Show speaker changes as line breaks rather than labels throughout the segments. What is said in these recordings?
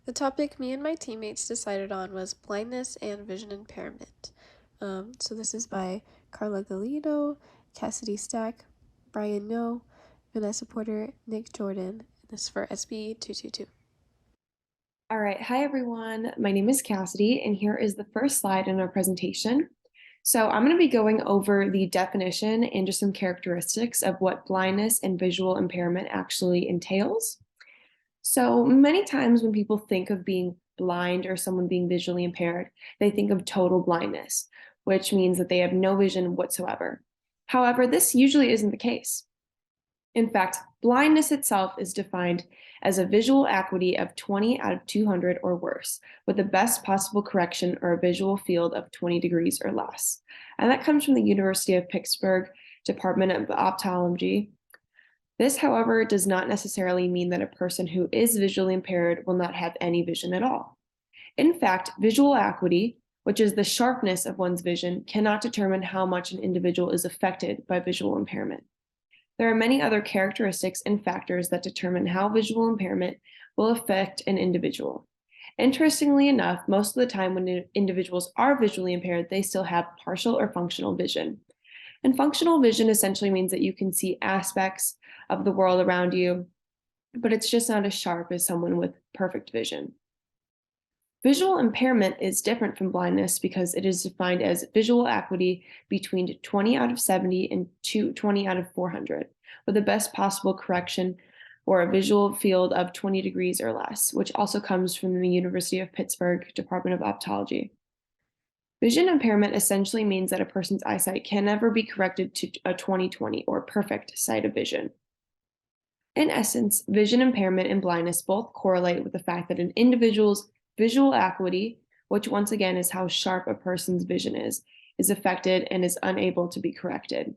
The topic me and my teammates decided on was blindness and vision impairment. So this is by Carla Galido, Cassidy Stack, Brian No, Vanessa Porter, Nick Jordan. This is for SPE222.
All right. Hi, everyone. My name is Cassidy, and here is the first slide in our presentation. So I'm going to be going over the definition and just some characteristics of what blindness and visual impairment actually entails. So many times when people think of being blind or someone being visually impaired, they think of total blindness, which means that they have no vision whatsoever. However, this usually isn't the case. In fact, blindness itself is defined as a visual acuity of 20 out of 200 or worse, with the best possible correction or a visual field of 20 degrees or less. And that comes from the University of Pittsburgh Department of Ophthalmology. This, however, does not necessarily mean that a person who is visually impaired will not have any vision at all. In fact, visual acuity, which is the sharpness of one's vision, cannot determine how much an individual is affected by visual impairment. There are many other characteristics and factors that determine how visual impairment will affect an individual. Interestingly enough, most of the time when individuals are visually impaired, they still have partial or functional vision. And functional vision essentially means that you can see aspects of the world around you, but it's just not as sharp as someone with perfect vision. Visual impairment is different from blindness because it is defined as visual acuity between 20 out of 70 and 20 out of 400, with the best possible correction or a visual field of 20 degrees or less, which also comes from the University of Pittsburgh Department of Ophthalmology. Vision impairment essentially means that a person's eyesight can never be corrected to a 20/20 or perfect sight of vision. In essence, vision impairment and blindness both correlate with the fact that an individual's visual acuity, which once again is how sharp a person's vision is affected and is unable to be corrected.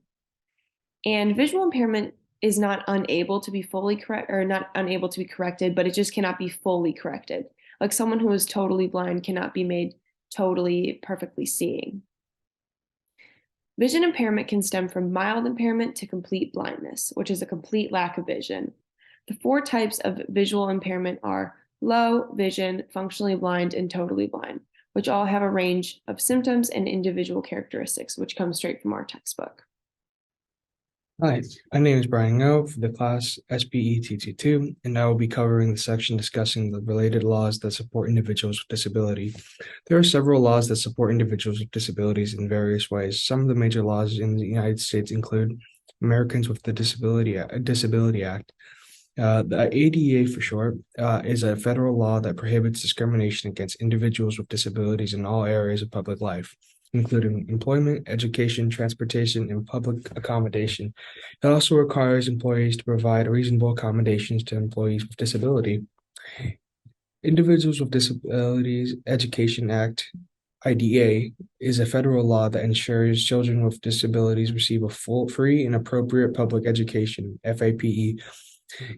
And visual impairment is not unable to be fully correct or not unable to be corrected, but it just cannot be fully corrected. Like someone who is totally blind cannot be made totally perfectly seeing. Vision impairment can stem from mild impairment to complete blindness, which is a complete lack of vision. The four types of visual impairment are low vision, functionally blind, and totally blind, which all have a range of symptoms and individual characteristics, which comes straight from our textbook.
Hi, my name is Brian Ngo for the class SPE222, and I will be covering the section discussing the related laws that support individuals with disability. There are several laws that support individuals with disabilities in various ways. Some of the major laws in the United States include Americans with the Disability Act. The ADA, for short, is a federal law that prohibits discrimination against individuals with disabilities in all areas of public life, including employment, education, transportation, and public accommodation. It also requires employees to provide reasonable accommodations to employees with disability. Individuals with Disabilities Education Act, IDA, is a federal law that ensures children with disabilities receive a full, free, and appropriate public education, FAPE,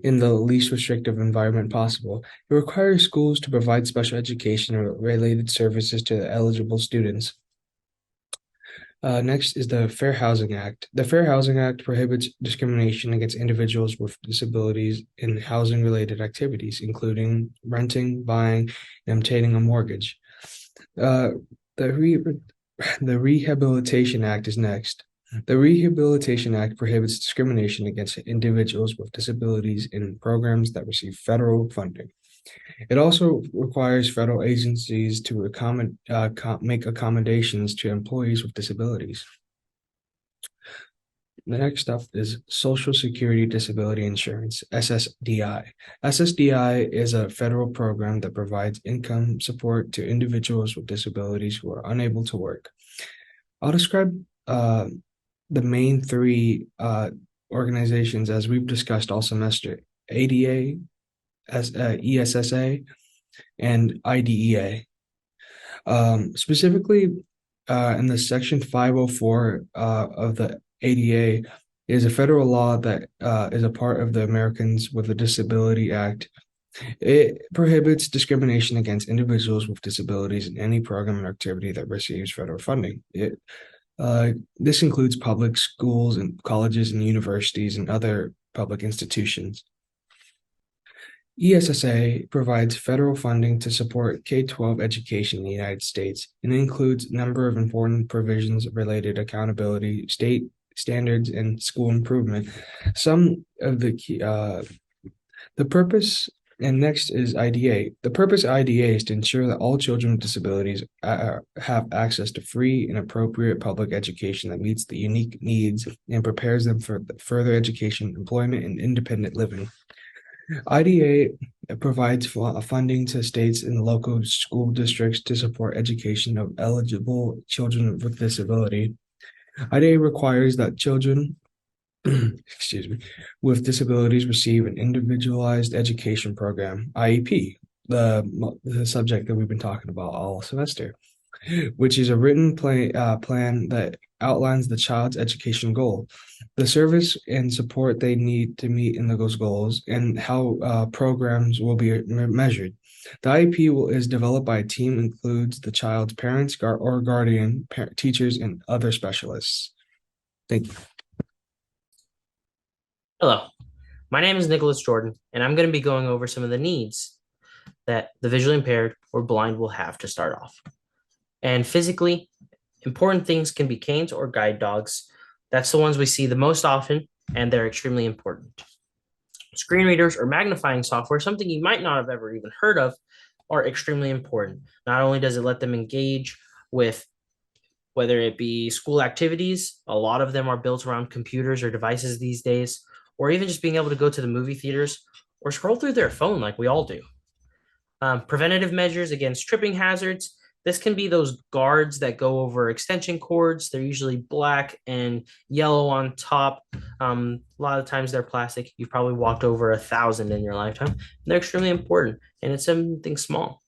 in the least restrictive environment possible. It requires schools to provide special education and related services to eligible students. Next is the Fair Housing Act. The Fair Housing Act prohibits discrimination against individuals with disabilities in housing-related activities, including renting, buying, and obtaining a mortgage. Uh, the, re- the Rehabilitation Act is next. The Rehabilitation Act prohibits discrimination against individuals with disabilities in programs that receive federal funding. It also requires federal agencies to make accommodations to employees with disabilities. The next up is Social Security Disability Insurance, SSDI. SSDI is a federal program that provides income support to individuals with disabilities who are unable to work. I'll describe the main three organizations as we've discussed all semester: ADA, ESSA, and IDEA. Specifically, in the Section 504 of the ADA is a federal law that is a part of the Americans with a Disability Act. It prohibits discrimination against individuals with disabilities in any program or activity that receives federal funding. This includes public schools and colleges and universities and other public institutions. ESSA provides federal funding to support K-12 education in the United States and includes a number of important provisions related to accountability, state standards, and school improvement. Some of the key, the purpose, and next is IDA. The purpose of IDA is to ensure that all children with disabilities have access to free and appropriate public education that meets the unique needs and prepares them for further education, employment, and independent living. IDA provides funding to states and local school districts to support education of eligible children with disability. IDA requires that children excuse me, with disabilities receive an individualized education program, IEP, the subject that we've been talking about all semester, which is a written plan that outlines the child's education goal, the service and support they need to meet in those goals, and how programs will be measured. The IEP is developed by a team includes the child's parents or guardian, teachers, and other specialists. Thank you.
Hello, my name is Nicholas Jordan, and I'm going to be going over some of the needs that the visually impaired or blind will have to start off. And physically, important things can be canes or guide dogs. That's the ones we see the most often, and they're extremely important. Screen readers or magnifying software, something you might not have ever even heard of, are extremely important. Not only does it let them engage with whether it be school activities, a lot of them are built around computers or devices these days, or even just being able to go to the movie theaters or scroll through their phone like we all do. Preventative measures against tripping hazards. This can be those guards that go over extension cords. They're usually black and yellow on top. A lot of times they're plastic. You've probably walked over 1,000 in your lifetime. They're extremely important, and it's something small.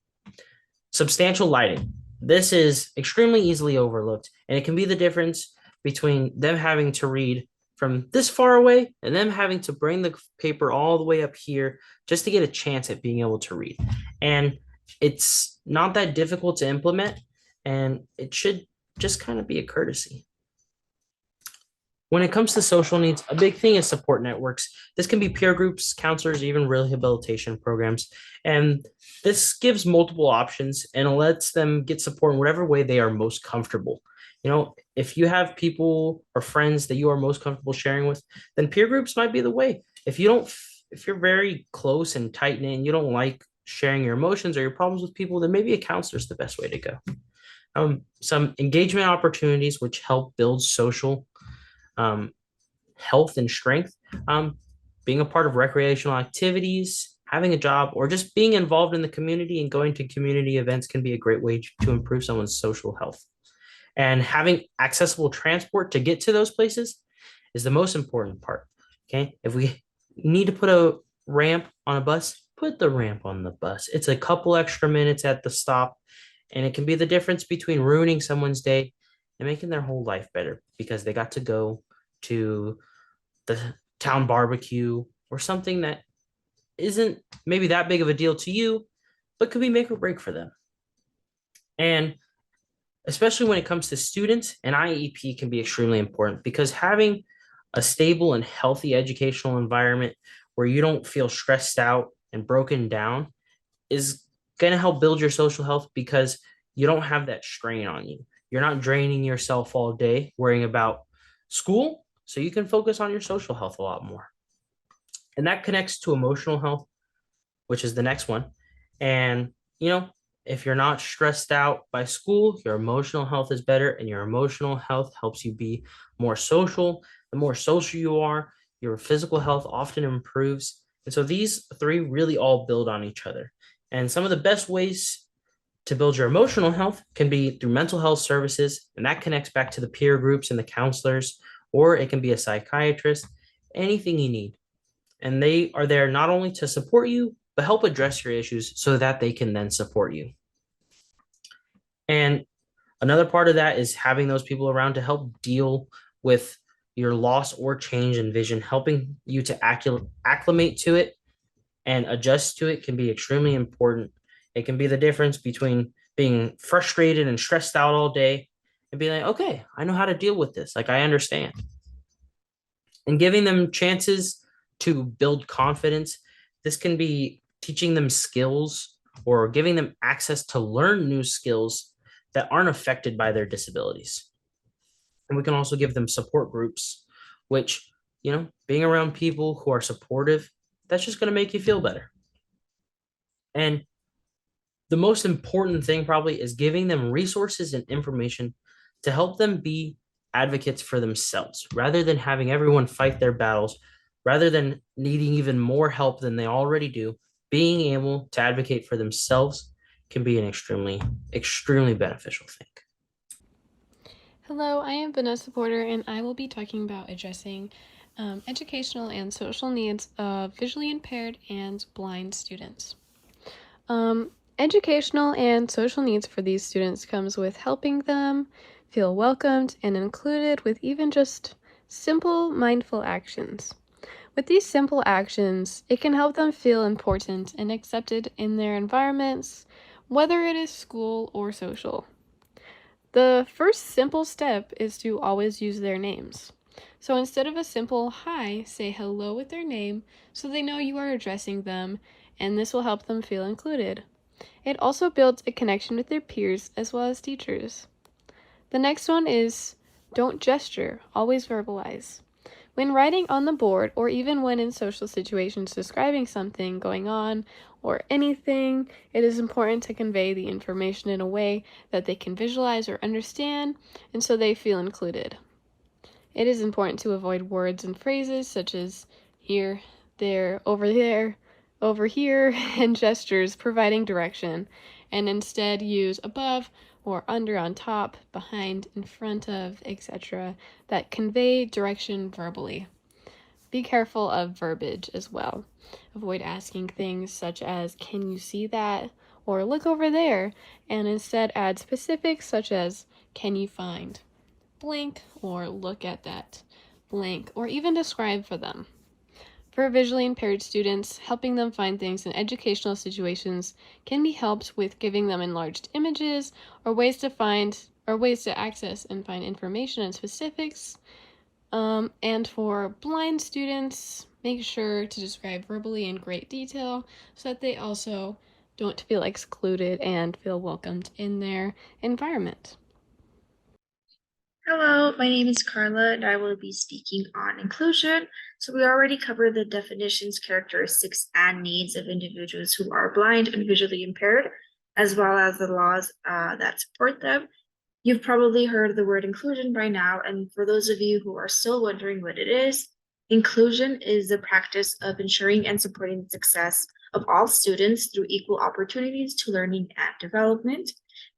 Substantial lighting. This is extremely easily overlooked, and it can be the difference between them having to read from this far away and them having to bring the paper all the way up here just to get a chance at being able to read. And it's not that difficult to implement, and it should just kind of be a courtesy. When it comes to social needs, a big thing is support networks. This can be peer groups, counselors, even rehabilitation programs. And this gives multiple options and it lets them get support in whatever way they are most comfortable. If you have people or friends that you are most comfortable sharing with, then peer groups might be the way. If you're very close and tight knit and you don't like sharing your emotions or your problems with people, then maybe a counselor is the best way to go. Some engagement opportunities which help build social health and strength, being a part of recreational activities, having a job, or just being involved in the community and going to community events can be a great way to improve someone's social health. And having accessible transport to get to those places is the most important part. Okay. If we need to put a ramp on a bus, put the ramp on the bus. It's a couple extra minutes at the stop, and it can be the difference between ruining someone's day and making their whole life better because they got to go to the town barbecue or something that isn't maybe that big of a deal to you, but could be make or break for them. And especially when it comes to students, an IEP can be extremely important because having a stable and healthy educational environment where you don't feel stressed out and broken down is going to help build your social health because you don't have that strain on you. You're not draining yourself all day worrying about school, so you can focus on your social health a lot more. And that connects to emotional health, which is the next one. And, if you're not stressed out by school, your emotional health is better, and your emotional health helps you be more social. The more social you are, your physical health often improves. And so these three really all build on each other. And some of the best ways to build your emotional health can be through mental health services, and that connects back to the peer groups and the counselors, or it can be a psychiatrist, anything you need. And they are there not only to support you, but help address your issues so that they can then support you. And another part of that is having those people around to help deal with your loss or change in vision, helping you to acclimate to it and adjust to it can be extremely important. It can be the difference between being frustrated and stressed out all day and being like, okay, I know how to deal with this. Like, I understand. And giving them chances to build confidence. This can be teaching them skills or giving them access to learn new skills that aren't affected by their disabilities. And we can also give them support groups, which, being around people who are supportive, that's just going to make you feel better. And the most important thing probably is giving them resources and information to help them be advocates for themselves rather than having everyone fight their battles, rather than needing even more help than they already do. Being able to advocate for themselves can be an extremely, extremely beneficial thing.
Hello, I am Vanessa Porter, and I will be talking about addressing educational and social needs of visually impaired and blind students. Educational and social needs for these students comes with helping them feel welcomed and included with even just simple, mindful actions. With these simple actions, it can help them feel important and accepted in their environments, whether it is school or social. The first simple step is to always use their names. So instead of a simple hi, say hello with their name so they know you are addressing them, and this will help them feel included. It also builds a connection with their peers as well as teachers. The next one is don't gesture, always verbalize. When writing on the board, or even when in social situations describing something going on or anything, it is important to convey the information in a way that they can visualize or understand, and so they feel included. It is important to avoid words and phrases such as here, there, over here, and gestures providing direction, and instead use above or under, on top, behind, in front of, etc., that convey direction verbally. Be careful of verbiage as well. Avoid asking things such as, can you see that? Or look over there, and instead add specifics such as, can you find blank, or look at that blank, or even describe for them. For visually impaired students, helping them find things in educational situations can be helped with giving them enlarged images or ways to access and find information and specifics. And for blind students, make sure to describe verbally in great detail so that they also don't feel excluded and feel welcomed in their environment.
Hello, my name is Carla, and I will be speaking on inclusion. So we already covered the definitions, characteristics, and needs of individuals who are blind and visually impaired, as well as the laws that support them. You've probably heard the word inclusion by now, and for those of you who are still wondering what it is, inclusion is the practice of ensuring and supporting the success of all students through equal opportunities to learning and development.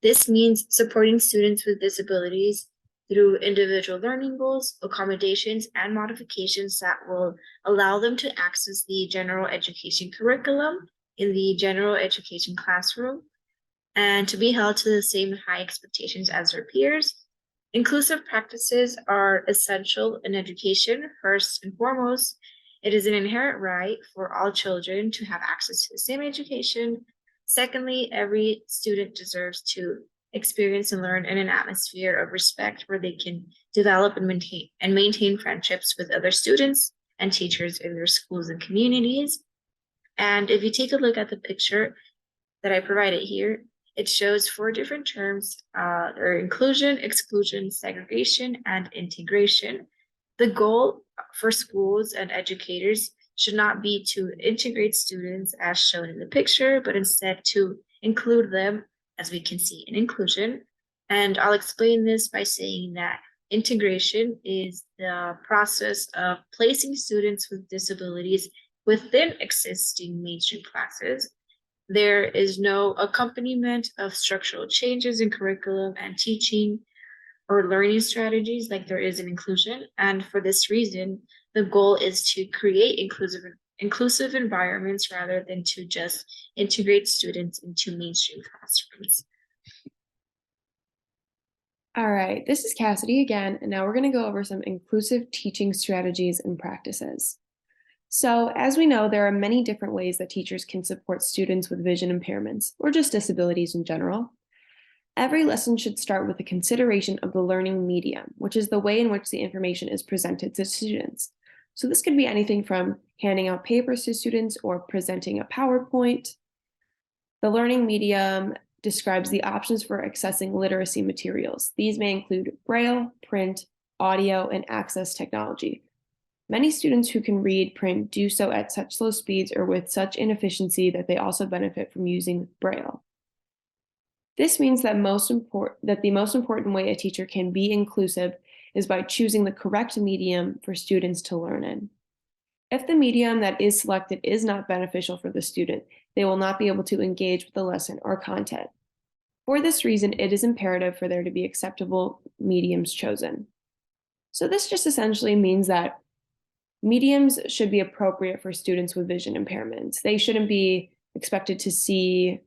This means supporting students with disabilities through individual learning goals, accommodations, and modifications that will allow them to access the general education curriculum in the general education classroom and to be held to the same high expectations as their peers. Inclusive practices are essential in education. First and foremost, it is an inherent right for all children to have access to the same education. Secondly, every student deserves to experience and learn in an atmosphere of respect where they can develop and maintain friendships with other students and teachers in their schools and communities. And if you take a look at the picture that I provided here, it shows 4 different terms, or inclusion, exclusion, segregation, and integration. The goal for schools and educators should not be to integrate students as shown in the picture, but instead to include them, as we can see in inclusion. And I'll explain this by saying that integration is the process of placing students with disabilities within existing mainstream classes. There is no accompaniment of structural changes in curriculum and teaching or learning strategies like there is in inclusion. And for this reason, the goal is to create inclusive environments rather than to just integrate students into mainstream classrooms.
All right, this is Cassidy again, and now we're going to go over some inclusive teaching strategies and practices. So, as we know, there are many different ways that teachers can support students with vision impairments, or just disabilities in general. Every lesson should start with a consideration of the learning medium, which is the way in which the information is presented to students. So this could be anything from handing out papers to students or presenting a PowerPoint. The learning medium describes the options for accessing literacy materials. These may include Braille, print, audio, and access technology. Many students who can read print do so at such slow speeds or with such inefficiency that they also benefit from using Braille. This means that the most important way a teacher can be inclusive is by choosing the correct medium for students to learn in. If the medium that is selected is not beneficial for the student, they will not be able to engage with the lesson or content. For this reason, it is imperative for there to be acceptable mediums chosen. So this just essentially means that mediums should be appropriate for students with vision impairments. They shouldn't be expected to see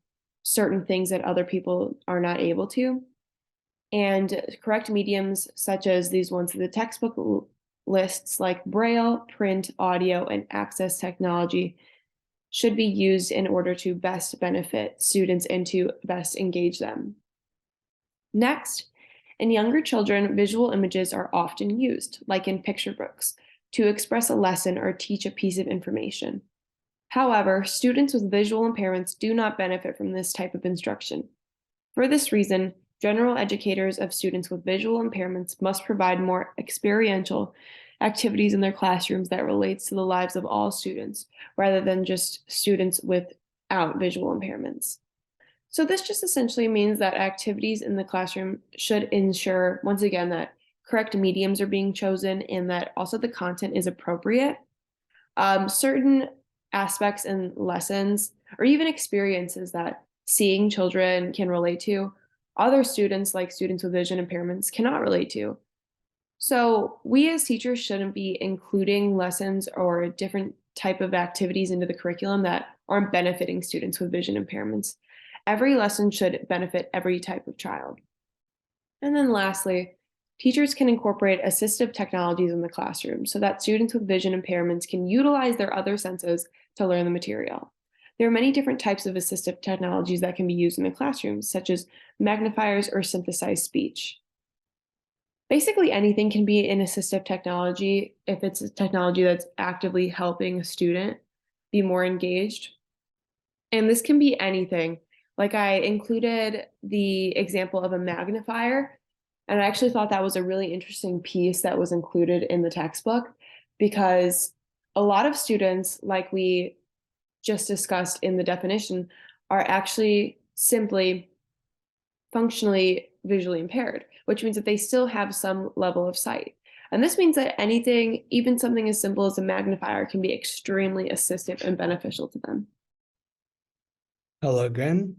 certain things that other people are not able to. And correct mediums, such as these ones in the textbook lists, like Braille, print, audio, and access technology, should be used in order to best benefit students and to best engage them. Next, in younger children, visual images are often used, like in picture books, to express a lesson or teach a piece of information. However, students with visual impairments do not benefit from this type of instruction. For this reason, general educators of students with visual impairments must provide more experiential activities in their classrooms that relates to the lives of all students, rather than just students without visual impairments. So this just essentially means that activities in the classroom should ensure, once again, that correct mediums are being chosen and that also the content is appropriate. Certain aspects and lessons or even experiences that seeing children can relate to, other students, like students with vision impairments, cannot relate to. So we as teachers shouldn't be including lessons or different type of activities into the curriculum that aren't benefiting students with vision impairments. Every lesson should benefit every type of child. And then lastly, teachers can incorporate assistive technologies in the classroom so that students with vision impairments can utilize their other senses to learn the material. There are many different types of assistive technologies that can be used in the classroom, such as magnifiers or synthesized speech. Basically, anything can be an assistive technology if it's a technology that's actively helping a student be more engaged. And this can be anything. Like I included the example of a magnifier, and I actually thought that was a really interesting piece that was included in the textbook because a lot of students, like we just discussed in the definition, are actually simply functionally visually impaired, which means that they still have some level of sight. And this means that anything, even something as simple as a magnifier, can be extremely assistive and beneficial to them.
Hello again.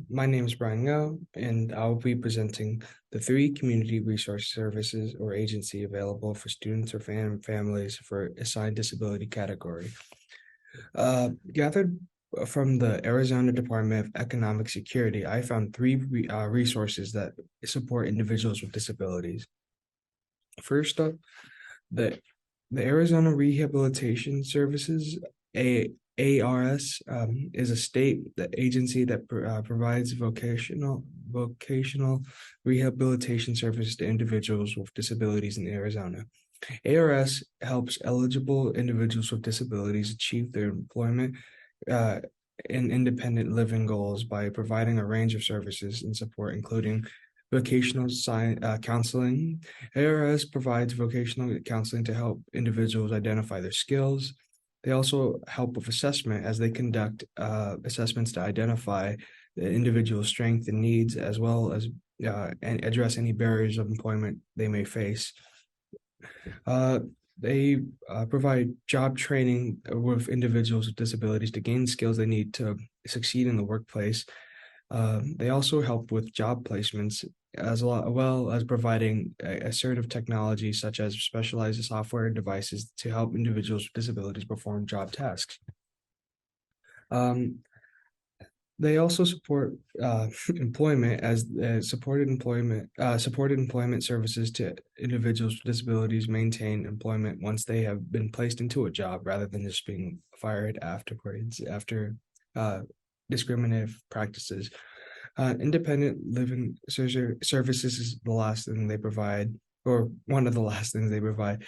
My name is Brian Ngo, and I'll be presenting the 3 community resource services or agency available for students or families for assigned disability category. Gathered from the Arizona Department of Economic Security, I found 3 resources that support individuals with disabilities. First up, the Arizona Rehabilitation Services, ARS, is a state agency that provides vocational rehabilitation services to individuals with disabilities in Arizona. ARS helps eligible individuals with disabilities achieve their employment and independent living goals by providing a range of services and support, including vocational counseling. ARS provides vocational counseling to help individuals identify their skills. They also help with assessment as they conduct assessments to identify the individual's strengths and needs, as well as and address any barriers of employment they may face. They provide job training with individuals with disabilities to gain skills they need to succeed in the workplace. They also help with job placements as well as providing assertive technology such as specialized software and devices to help individuals with disabilities perform job tasks. They also support employment as supported employment services to individuals with disabilities maintain employment once they have been placed into a job rather than just being fired afterwards after discriminative practices. Independent living services is the last thing they provide, or one of the last things they provide.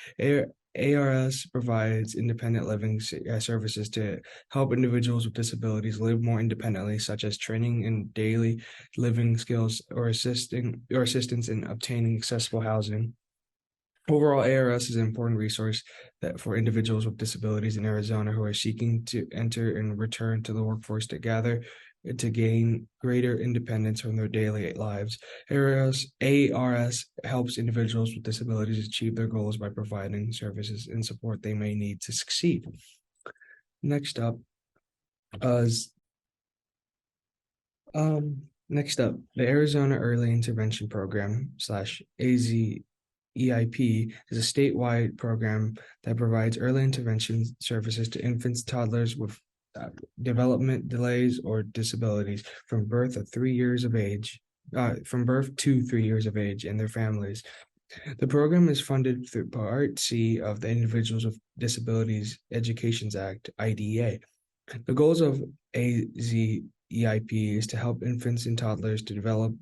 ARS provides independent living services to help individuals with disabilities live more independently, such as training in daily living skills or assistance in obtaining accessible housing. Overall, ARS is an important resource for individuals with disabilities in Arizona who are seeking to enter and return to the workforce to gain greater independence from their daily lives. ARS helps individuals with disabilities achieve their goals by providing services and support they may need to succeed. Next up is the Arizona Early Intervention Program /AZ EIP is a statewide program that provides early intervention services to infants, toddlers with development delays or disabilities from birth to 3 years of age, and their families. The program is funded through Part C of the Individuals with Disabilities Educations Act, IDEA. The goals of AZEIP is to help infants and toddlers to develop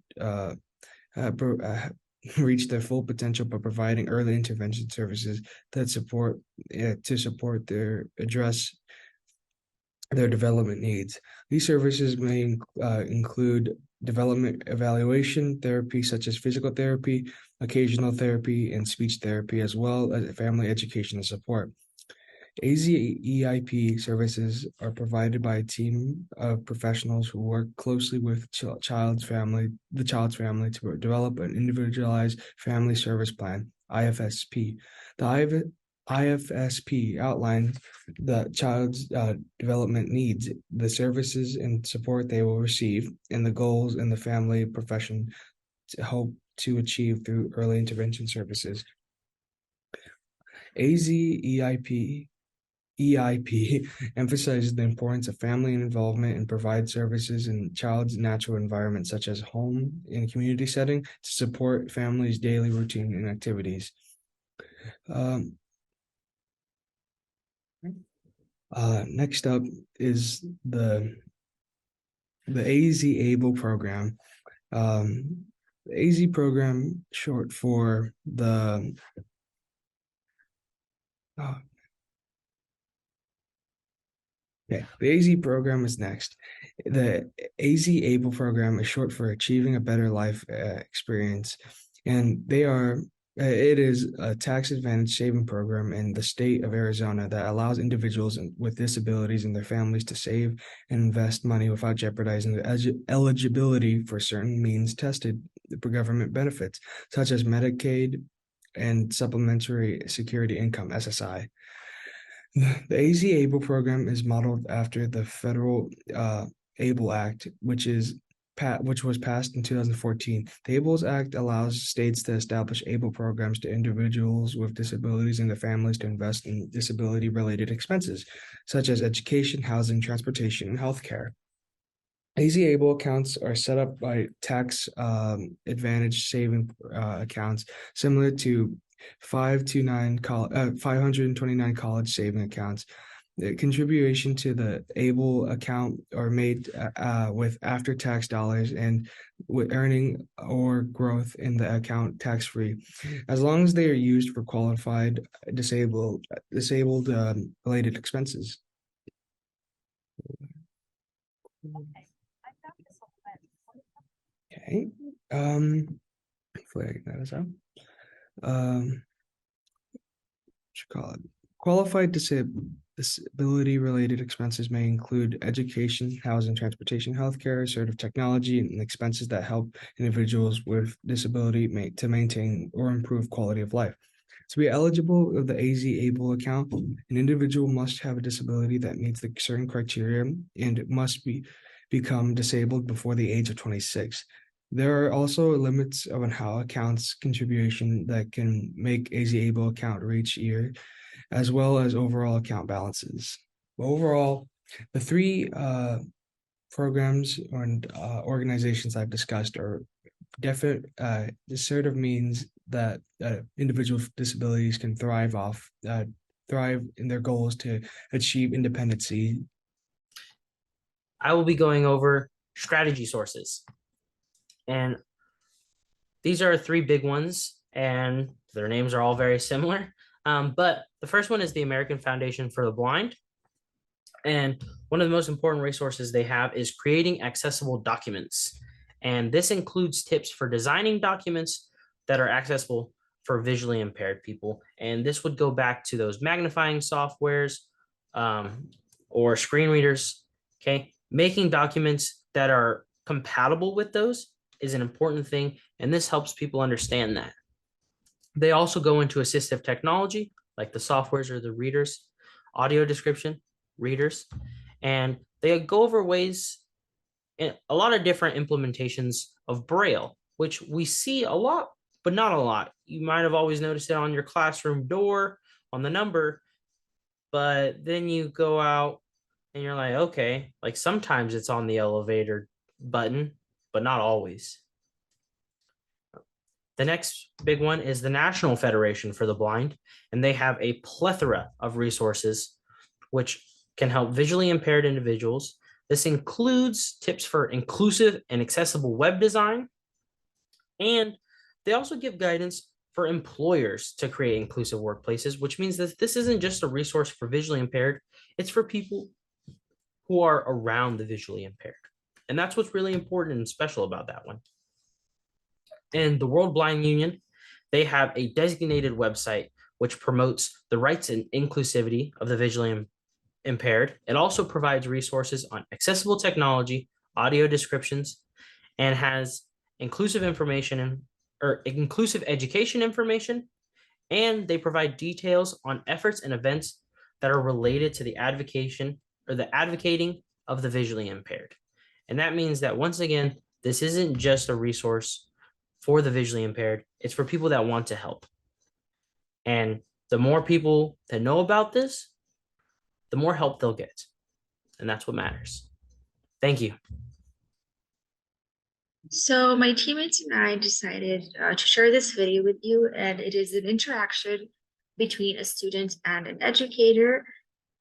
reach their full potential by providing early intervention services that address their development needs. These services may include development evaluation therapy, such as physical therapy, occasional therapy, and speech therapy, as well as family education and support. AZEIP services are provided by a team of professionals who work closely with the child's family to develop an individualized family service plan, IFSP. The IFSP outlines the child's development needs, the services and support they will receive, and the goals in the family profession to help to achieve through early intervention services. AZEIP emphasizes the importance of family involvement and provides services in child's natural environment, such as home and community setting, to support families' daily routine and activities. Next up is the AZ ABLE program. The AZ program, short for the the AZ program is next. The AZ ABLE program is short for Achieving a Better Life Experience, and it is a tax advantage saving program in the state of Arizona that allows individuals with disabilities and their families to save and invest money without jeopardizing their eligibility for certain means tested for government benefits, such as Medicaid and Supplementary Security Income, SSI. The AZ ABLE program is modeled after the federal ABLE Act, which was passed in 2014. The ABLE Act allows states to establish ABLE programs to individuals with disabilities and their families to invest in disability-related expenses, such as education, housing, transportation, and healthcare. AZ ABLE accounts are set up by tax advantage saving accounts, similar to 529 college saving accounts. The contribution to the ABLE account are made with after-tax dollars and with earning or growth in the account tax-free, as long as they are used for qualified disabled related expenses. Okay. Hopefully that is out. Qualified disability-related expenses may include education, housing, transportation, healthcare, assertive technology, and expenses that help individuals with disability to maintain or improve quality of life. To be eligible of the AZ ABLE account, an individual must have a disability that meets the certain criteria and must become disabled before the age of 26. There are also limits on how accounts contribution that can make AZ ABLE account reach year, as well as overall account balances. Overall, the three programs and organizations I've discussed are definite. This sort of means that individuals with disabilities can thrive in their goals to achieve independency.
I will be going over strategy sources. And these are three big ones, and their names are all very similar. But the first one is the American Foundation for the Blind. And one of the most important resources they have is creating accessible documents. And this includes tips for designing documents that are accessible for visually impaired people. And this would go back to those magnifying softwares or screen readers. Okay. Making documents that are compatible with those is an important thing. And this helps people understand that. They also go into assistive technology, like the softwares or the readers, audio description, readers, and they go over ways in a lot of different implementations of Braille, which we see a lot, but not a lot. You might have always noticed it on your classroom door, on the number, but then you go out and you're like, okay, like sometimes it's on the elevator button, but not always. The next big one is the National Federation for the Blind, and they have a plethora of resources which can help visually impaired individuals. This includes tips for inclusive and accessible web design, and they also give guidance for employers to create inclusive workplaces, which means that this isn't just a resource for visually impaired, it's for people who are around the visually impaired. And that's what's really important and special about that one. And the World Blind Union, they have a designated website which promotes the rights and inclusivity of the visually impaired. It also provides resources on accessible technology, audio descriptions, and has inclusive information or inclusive education information. And they provide details on efforts and events that are related to the advocating of the visually impaired. And that means that once again, this isn't just a resource for the visually impaired, it's for people that want to help. And the more people that know about this, the more help they'll get. And that's what matters. Thank you.
So my teammates and I decided to share this video with you, and it is an interaction between a student and an educator.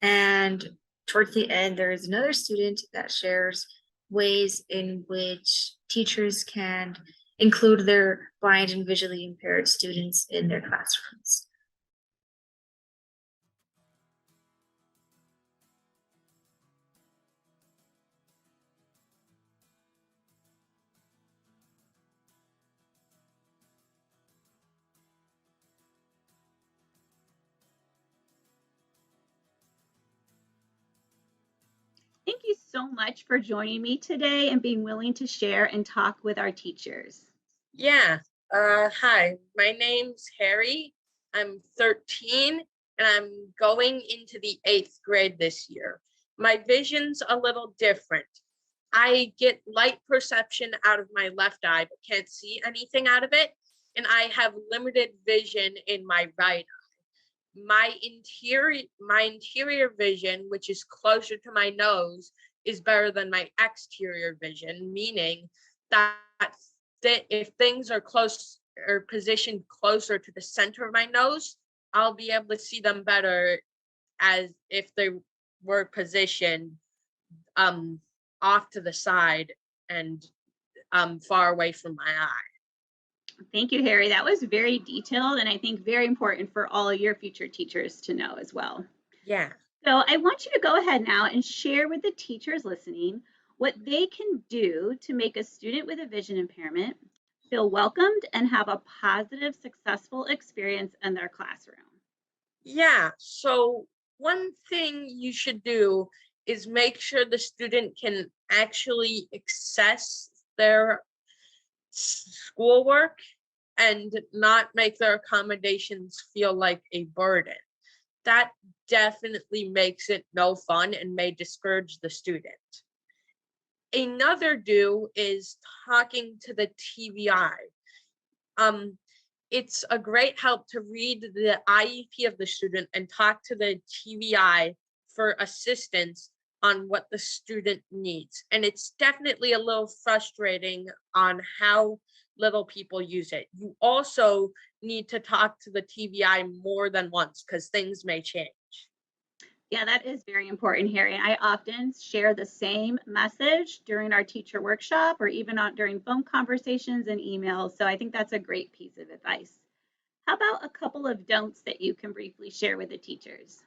And towards the end, there is another student that shares ways in which teachers can include their blind and visually impaired students in their classrooms.
Thank you so much for joining me today and being willing to share and talk with our teachers.
Yeah. Hi, my name's Harry. I'm 13 and I'm going into the 8th grade this year. My vision's a little different. I get light perception out of my left eye, but can't see anything out of it. And I have limited vision in my right eye. My interior vision, which is closer to my nose, is better than my exterior vision, meaning that if things are close or positioned closer to the center of my nose, I'll be able to see them better as if they were positioned off to the side and far away from my eye.
Thank you, Harry. That was very detailed and I think very important for all of your future teachers to know as well.
Yeah.
So I want you to go ahead now and share with the teachers listening what they can do to make a student with a vision impairment feel welcomed and have a positive, successful experience in their classroom.
Yeah, so one thing you should do is make sure the student can actually access their schoolwork and not make their accommodations feel like a burden. That definitely makes it no fun and may discourage the student. Another do is talking to the TVI. It's a great help to read the IEP of the student and talk to the TVI for assistance on what the student needs. And it's definitely a little frustrating on how little people use it. You also need to talk to the TVI more than once because things may change.
Yeah, that is very important, Harry. I often share the same message during our teacher workshop or even during phone conversations and emails. So I think that's a great piece of advice. How about a couple of don'ts that you can briefly share with the teachers?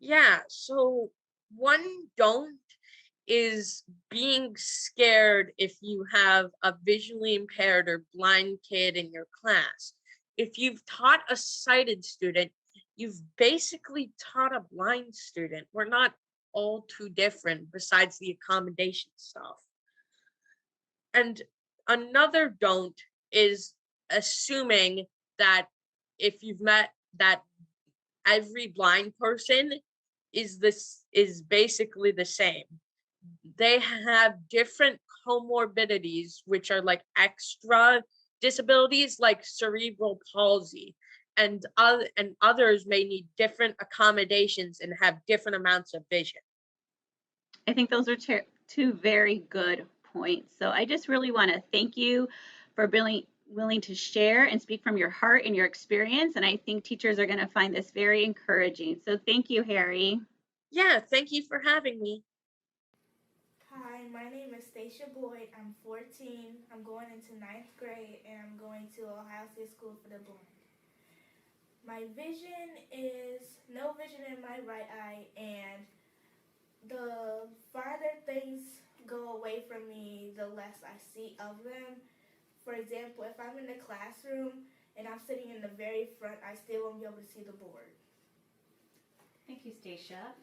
Yeah, so one don't is being scared if you have a visually impaired or blind kid in your class. If you've taught a sighted student, you've basically taught a blind student. We're not all too different besides the accommodation stuff. And another don't is assuming that if you've met that every blind person is basically the same. They have different comorbidities, which are like extra disabilities like cerebral palsy, and others may need different accommodations and have different amounts of vision.
I think those are two very good points. So I just really want to thank you for being willing to share and speak from your heart and your experience. And I think teachers are going to find this very encouraging. So thank you, Harry.
Yeah, thank you for having me.
Hi, my name is Stacia Boyd. I'm 14. I'm going into 9th grade and I'm going to Ohio State School for the Blind. My vision is no vision in my right eye, and the farther things go away from me, the less I see of them. For example, if I'm in the classroom and I'm sitting in the very front, I still won't be able to see the board.
Thank you, Stacia.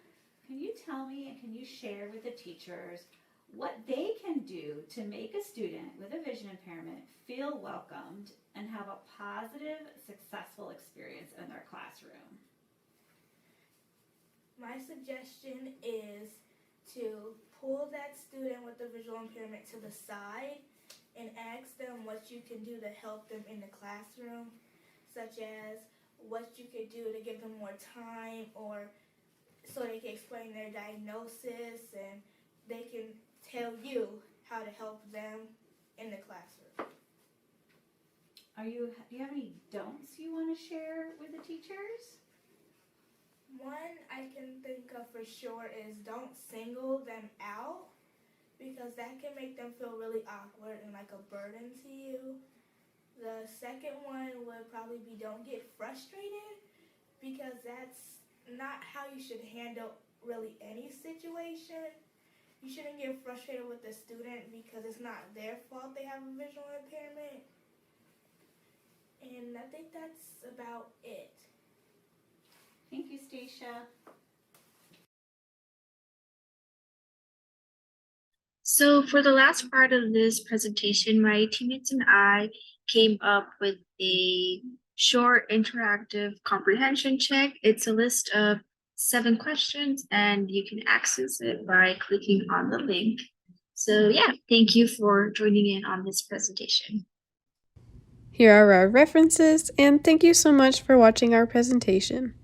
Can you tell me and can you share with the teachers what they can do to make a student with a vision impairment feel welcomed and have a positive, successful experience in their classroom?
My suggestion is to pull that student with the visual impairment to the side and ask them what you can do to help them in the classroom, such as what you could do to give them more time, or so they can explain their diagnosis and they can tell you how to help them in the classroom.
Do you have any don'ts you want to share with the teachers?
One I can think of for sure is don't single them out, because that can make them feel really awkward and like a burden to you. The second one would probably be don't get frustrated, because that's not how you should handle really any situation. You shouldn't get frustrated with the student because it's not their fault they have a visual impairment. And I think that's about it.
Thank you, Stacia.
So for the last part of this presentation, my teammates and I came up with a short interactive comprehension check. It's a list of 7 questions and you can access it by clicking on the link. So yeah, thank you for joining in on this presentation.
Here are our references, and thank you so much for watching our presentation.